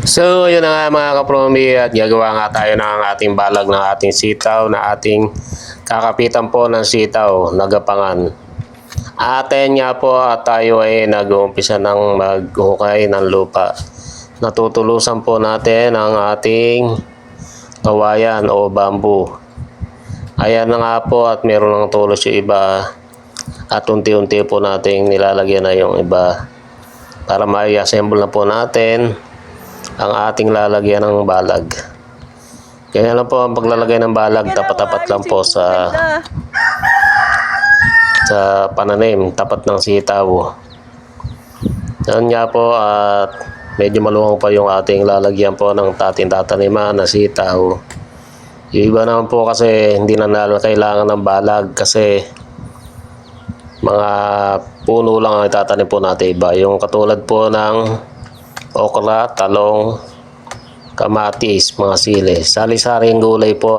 So, yun na nga mga kapromi at gagawa nga tayo ng ating balag ng ating sitaw na ating kakapitan po ng sitaw, nagapangan. Atin nga po at tayo ay nag-uumpisa ng maghukay ng lupa. Natutulusan po natin ang ating kawayan o bamboo. Ayan na nga po at meron ng tulos yung iba at unti-unti po nating nilalagyan na yung iba para ma-assemble na po natin ang ating lalagyan ng balag. Ganyan lang po ang paglalagay ng balag, tapat-tapat lang po sa pananim, tapat ng sitaw. Yan nga po at medyo maluwang pa yung ating lalagyan po ng ating tataniman na sitaw. Yung iba naman po kasi hindi na kailangan ng balag kasi mga puno lang ang itatanim po natin iba. Yung katulad po ng okra, talong, kamatis, mga sili. Sari-saring gulay po.